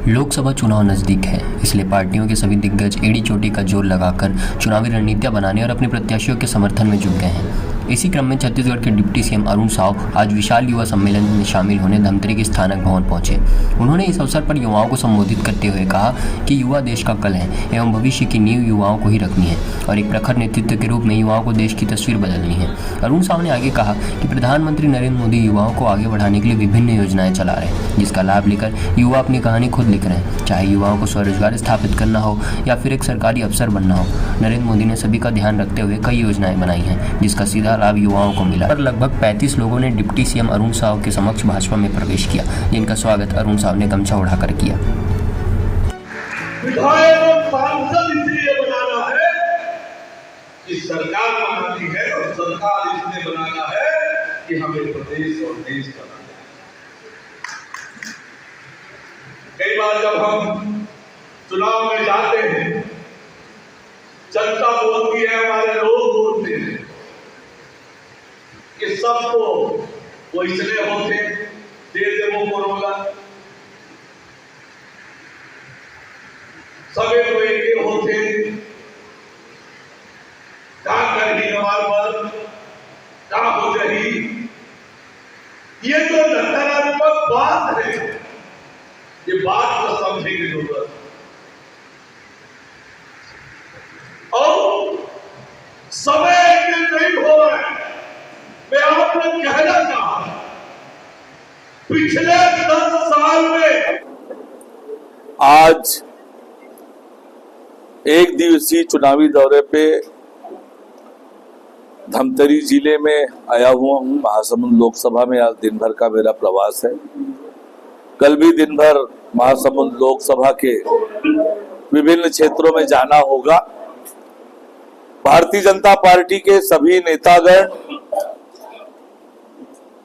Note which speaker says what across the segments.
Speaker 1: लोकसभा चुनाव नजदीक है, इसलिए पार्टियों के सभी दिग्गज एड़ी चोटी का जोर लगाकर चुनावी रणनीतियां बनाने और अपने प्रत्याशियों के समर्थन में जुट गए हैं। इसी क्रम में छत्तीसगढ़ के डिप्टी सीएम अरुण साव आज विशाल युवा सम्मेलन में शामिल होने धमतरी के स्थानक भवन पहुंचे। उन्होंने इस अवसर पर युवाओं को संबोधित करते हुए कहा कि युवा देश का कल है एवं भविष्य की नींव युवाओं को ही रखनी है और एक प्रखर नेतृत्व के रूप में युवाओं को देश की तस्वीर बदलनी है। अरुण साव ने आगे कहा कि प्रधानमंत्री नरेंद्र मोदी युवाओं को आगे बढ़ाने के लिए विभिन्न योजनाएं चला रहे हैं, जिसका लाभ लेकर युवा अपनी कहानी खुद लिख रहे हैं, चाहे युवाओं को स्वरोजगार स्थापित करना हो या फिर एक सरकारी अफसर बनना हो। नरेंद्र मोदी ने सभी का ध्यान रखते हुए कई योजनाएं बनाई हैं, जिसका सीधा लाभ युवाओं को मिला। पर लगभग 35 लोगों ने डिप्टी सीएम अरुण साव के समक्ष भाजपा में प्रवेश किया, जिनका स्वागत अरुण साव ने गमछा उड़ाकर किया।
Speaker 2: विधायक और सांसद इसलिए बनाना है कि सरकार बनानी है और सरकार इसलिए बनाना है कि हमें प्रदेश और देश बनाना है। कई बार जब हम चुनाव में जाते हैं, जनता बोलती है, हमारे लोग बोलते हैं कि सबको वो इसलिए होते दे दे वो कोरोना, सबे को एक होते का कर ही हमार पर का हो जाही। ये जो नकारात्मक बात है, ये बात को समझने की जरूरत है। और समय एक दिन नहीं हो रहा है। मैं आपको कहना चाहता हूं, पिछले 10 साल में
Speaker 3: आज एक दिवसीय चुनावी दौरे पे धमतरी जिले में आया हुआ हूँ। महासमुंद लोकसभा में आज दिन भर का मेरा प्रवास है। कल भी दिन भर महासमुंद लोकसभा के विभिन्न क्षेत्रों में जाना होगा। भारतीय जनता पार्टी के सभी नेतागण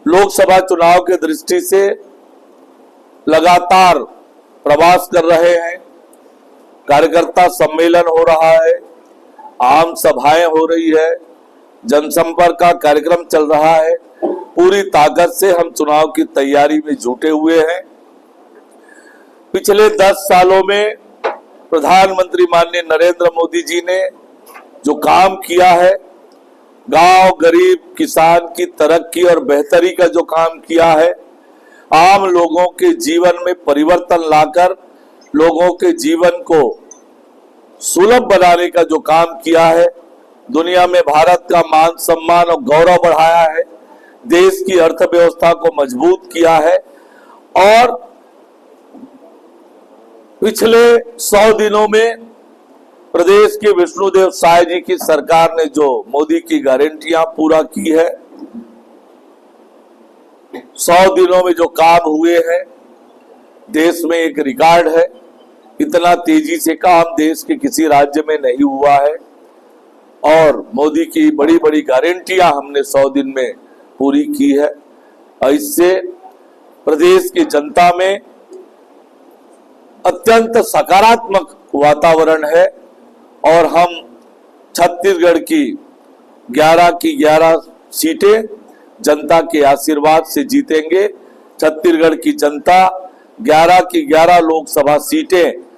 Speaker 3: लोकसभा चुनाव के दृष्टि से लगातार प्रवास कर रहे हैं। कार्यकर्ता सम्मेलन हो रहा है, आम सभाएं हो रही है, जनसंपर्क का कार्यक्रम चल रहा है। पूरी ताकत से हम चुनाव की तैयारी में जुटे हुए हैं। पिछले 10 सालों में प्रधानमंत्री माननीय नरेंद्र मोदी जी ने जो काम किया है, गांव गरीब किसान की तरक्की और बेहतरी का जो काम किया है, आम लोगों के जीवन में परिवर्तन लाकर लोगों के जीवन को सुलभ बनाने का जो काम किया है, दुनिया में भारत का मान सम्मान और गौरव बढ़ाया है, देश की अर्थव्यवस्था को मजबूत किया है। और पिछले 100 दिनों में प्रदेश के विष्णुदेव साय जी की सरकार ने जो मोदी की गारंटियां पूरा की है, 100 दिनों में जो काम हुए हैं, देश में एक रिकॉर्ड है। इतना तेजी से काम देश के किसी राज्य में नहीं हुआ है और मोदी की बड़ी बड़ी गारंटियां हमने 100 दिन में पूरी की है। और इससे प्रदेश की जनता में अत्यंत सकारात्मक वातावरण है और हम छत्तीसगढ़ की 11 की 11 सीटें जनता के आशीर्वाद से जीतेंगे। छत्तीसगढ़ की जनता 11 की 11 लोकसभा सीटें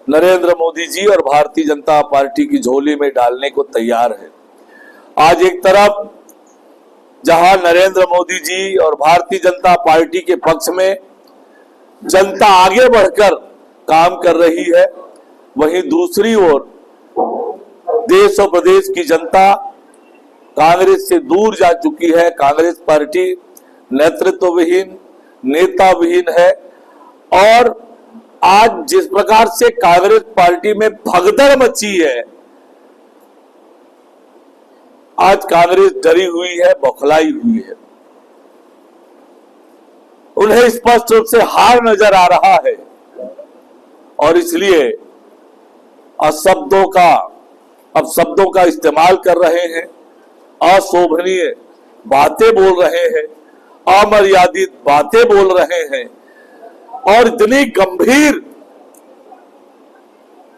Speaker 3: नरेंद्र मोदी जी और भारतीय जनता पार्टी की झोली में डालने को तैयार है। आज एक तरफ जहां नरेंद्र मोदी जी और भारतीय जनता पार्टी के पक्ष में जनता आगे बढ़कर काम कर रही है, वहीं दूसरी ओर देश और प्रदेश की जनता कांग्रेस से दूर जा चुकी है। कांग्रेस पार्टी नेतृत्व विहीन, नेता विहीन है और आज जिस प्रकार से कांग्रेस पार्टी में भगदड़ मची है, आज कांग्रेस डरी हुई है, बौखलाई हुई है। उन्हें स्पष्ट रूप से हार नजर आ रहा है और इसलिए अब शब्दों का इस्तेमाल कर रहे हैं, अशोभनीय बातें बोल रहे हैं, अमर्यादित बातें बोल रहे हैं और इतनी गंभीर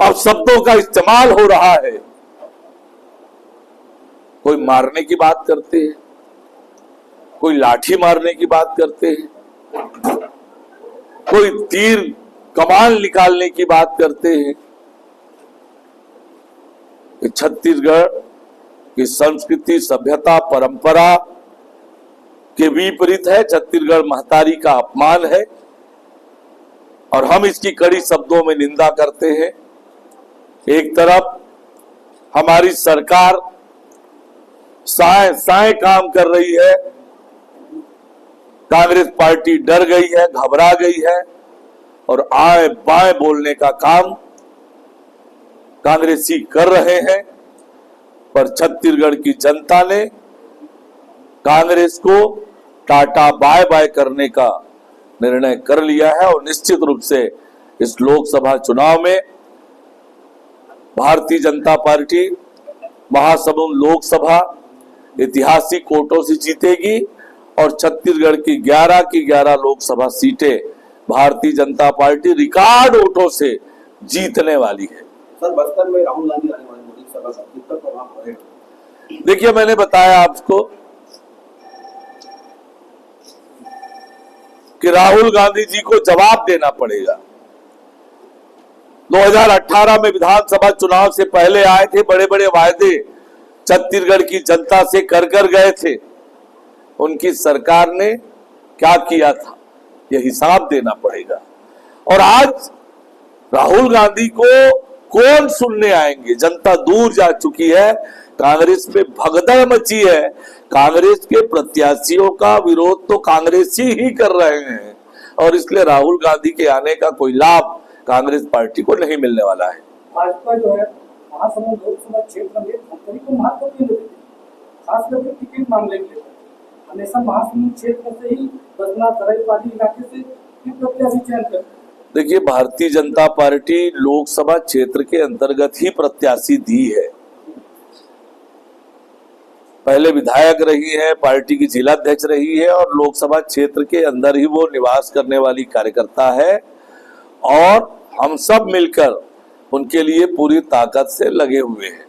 Speaker 3: अब शब्दों का इस्तेमाल हो रहा है। कोई मारने की बात करते हैं, कोई लाठी मारने की बात करते हैं, कोई तीर कमान निकालने की बात करते हैं। कि छत्तीसगढ़ की संस्कृति, सभ्यता, परंपरा के विपरीत है, छत्तीसगढ़ महतारी का अपमान है और हम इसकी कड़ी शब्दों में निंदा करते हैं। एक तरफ हमारी सरकार साए साए काम कर रही है, कांग्रेस पार्टी डर गई है, घबरा गई है और आए बाएं बोलने का काम कांग्रेसी कर रहे हैं। पर छत्तीसगढ़ की जनता ने कांग्रेस को टाटा बाय बाय करने का निर्णय कर लिया है और निश्चित रूप से इस लोकसभा चुनाव में भारतीय जनता पार्टी महासमुंद लोकसभा ऐतिहासिक वोटों से जीतेगी और छत्तीसगढ़ की 11 की 11 लोकसभा सीटें भारतीय जनता पार्टी रिकॉर्ड वोटों से जीतने वाली है।
Speaker 4: सर, बस्तर में राहुल गांधी आने वाले मोदी सभा का कितना प्रभाव पड़ेगा?
Speaker 3: देखिए, मैंने बताया आपको कि राहुल गांधी जी को जवाब देना पड़ेगा। 2018 में विधानसभा चुनाव से पहले आए थे, बड़े बड़े वायदे छत्तीसगढ़ की जनता से कर गए थे। उनकी सरकार ने क्या किया था, यह हिसाब देना पड़ेगा। और आज राहुल गांधी को कौन सुनने आएंगे? जनता दूर जा चुकी है, कांग्रेस में भगदड़ मची है। कांग्रेस के प्रत्याशियों का विरोध तो कांग्रेसी ही कर रहे हैं और इसलिए राहुल गांधी के आने का कोई लाभ कांग्रेस पार्टी को नहीं मिलने वाला है।
Speaker 5: भाजपा जो है महासमुंद लोकसभा क्षेत्र में धमतरी को महत्व क्यों देती है, खास करके टिकट मामले के लिए? हमेशा महासमुंद क्षेत्र से ही बसना सरायपाली इलाके से ही प्रत्याशी चयन करते हैं।
Speaker 3: देखिए, भारतीय जनता पार्टी लोकसभा क्षेत्र के अंतर्गत ही प्रत्याशी दी है। पहले विधायक रही है, पार्टी की जिलाध्यक्ष रही है और लोकसभा क्षेत्र के अंदर ही वो निवास करने वाली कार्यकर्ता है और हम सब मिलकर उनके लिए पूरी ताकत से लगे हुए हैं।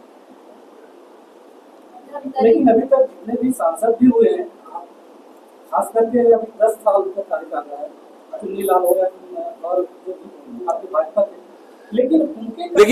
Speaker 5: लेकिन अभी तक जितने भी सांसद भी हुए हैं, खास करके अभी 10 साल का कार्यकाल रहा है, चुन्नी लाल हो गया और जो आपके भाजपा के, लेकिन उनके
Speaker 3: देखिए